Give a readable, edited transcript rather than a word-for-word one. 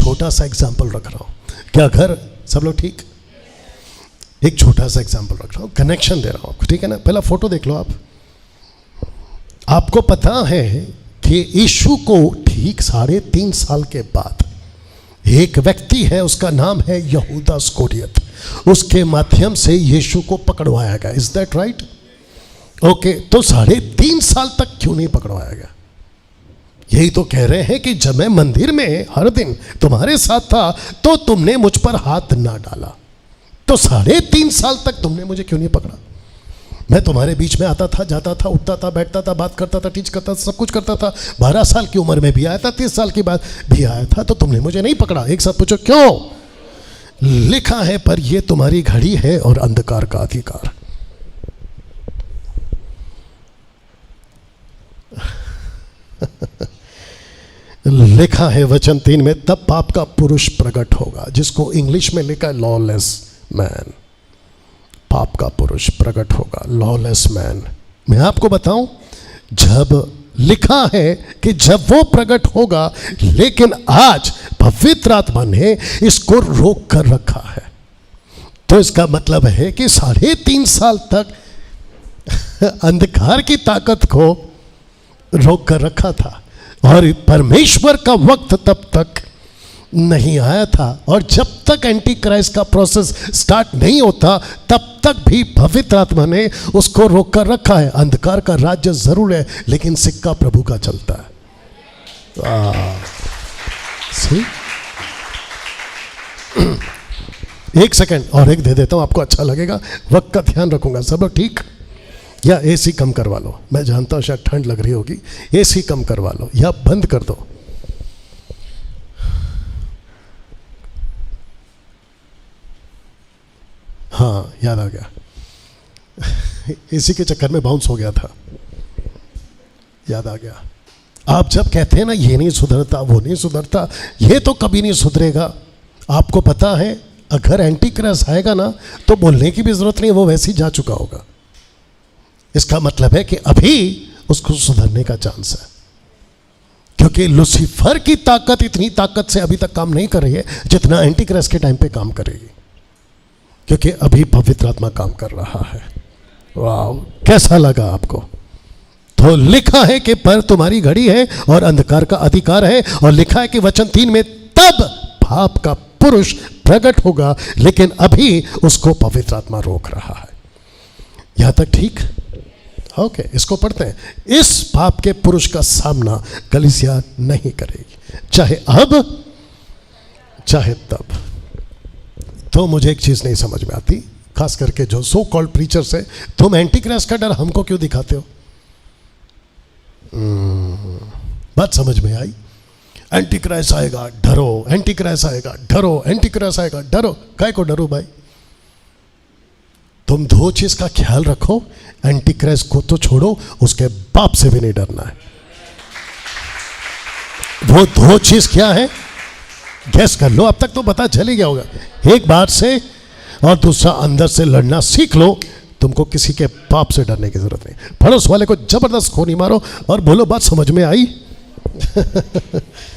छोटा सा एग्जाम्पल रख रहा हूं। क्या घर सब लोग ठीक? एक छोटा सा एग्जाम्पल रख रहा हूं, कनेक्शन दे रहा हूं, ठीक है ना। पहला फोटो देख लो आप। आपको पता है कि यीशु को ठीक 3.5 साल के बाद एक व्यक्ति है, उसका नाम है यहूदा इस्करियोत, उसके माध्यम से यीशु को पकड़वाया गया। Is that right? ओके, तो 3.5 साल तक क्यों नहीं पकड़वाया गया? यही तो कह रहे हैं कि जब मैं मंदिर में हर दिन तुम्हारे साथ था तो तुमने मुझ पर हाथ ना डाला, तो 3.5 साल तक तुमने मुझे क्यों नहीं पकड़ा? मैं तुम्हारे बीच में आता था, जाता था, उठता था, बैठता था, बात करता था, टीच करता था, सब कुछ करता था। 12 साल की उम्र में भी आया था, 30 साल की बाद भी आया था, तो तुमने मुझे नहीं पकड़ा। एक साथ पूछो क्यों? लिखा है, पर ये तुम्हारी घड़ी है और अंधकार का अधिकार। लिखा है वचन 3 में, तब पाप का पुरुष प्रकट होगा, जिसको इंग्लिश में लिखा है लॉलेस मैन। पाप का पुरुष प्रकट होगा, लॉलेस मैन। मैं आपको बताऊं, जब लिखा है कि जब वो प्रकट होगा, लेकिन आज पवित्र आत्मा ने इसको रोक कर रखा है। तो इसका मतलब है कि 3.5 साल तक अंधकार की ताकत को रोक कर रखा था, और परमेश्वर का वक्त तब तक नहीं आया था। और जब तक एंटी क्राइस्ट का प्रोसेस स्टार्ट नहीं होता, तब तक भी पवित्र आत्मा ने उसको रोक कर रखा है। अंधकार का राज्य जरूर है, लेकिन सिक्का प्रभु का चलता है। सी, एक सेकंड और एक दे देता हूं, आपको अच्छा लगेगा, वक्त का ध्यान रखूंगा। सब लोग ठीक? या एसी कम करवा लो, मैं जानता हूं शायद ठंड लग रही होगी, एसी कम करवा लो या बंद कर दो। हाँ, याद आ गया, एसी के चक्कर में बाउंस हो गया था, याद आ गया। आप जब कहते हैं ना ये नहीं सुधरता, वो नहीं सुधरता, ये तो कभी नहीं सुधरेगा। आपको पता है, अगर एंटी क्राइस्ट आएगा ना, तो बोलने की भी जरूरत नहीं, वो वैसे ही जा चुका होगा। इसका मतलब है कि अभी उसको सुधरने का चांस है, क्योंकि लूसीफर की ताकत इतनी ताकत से अभी तक काम नहीं कर रही है जितना एंटी क्राइस्ट के टाइम पे काम करेगी, क्योंकि अभी पवित्र आत्मा काम कर रहा है। वाह, कैसा लगा आपको? तो लिखा है कि पर तुम्हारी घड़ी है और अंधकार का अधिकार है, और लिखा है कि वचन 3 में, तब पाप का पुरुष प्रकट होगा, लेकिन अभी उसको पवित्र आत्मा रोक रहा है। यहां तक ठीक? ओके, इसको पढ़ते हैं। इस पाप के पुरुष का सामना कलीसिया नहीं करेगी, चाहे अब चाहे तब। तो मुझे एक चीज नहीं समझ में आती, खास करके जो सो कॉल्ड प्रीचर्स है, तुम एंटी क्राइस्ट का डर हमको क्यों दिखाते हो? बात समझ में आई? एंटी क्राइस्ट आएगा डरो, एंटी क्राइस्ट आएगा डरो, एंटी क्राइस्ट आएगा डरो। काय को डरो भाई? तुम 2 चीज का ख्याल रखो, एंटी क्राइस्ट को तो छोड़ो, उसके बाप से भी नहीं डरना है। वो 2 चीज क्या है? गैस कर लो, अब तक तो पता चल ही गया होगा। एक बात से, और दूसरा अंदर से लड़ना सीख लो। तुमको किसी के पाप से डरने की जरूरत नहीं। पड़ोस वाले को जबरदस्त खोनी मारो और बोलो, बात समझ में आई?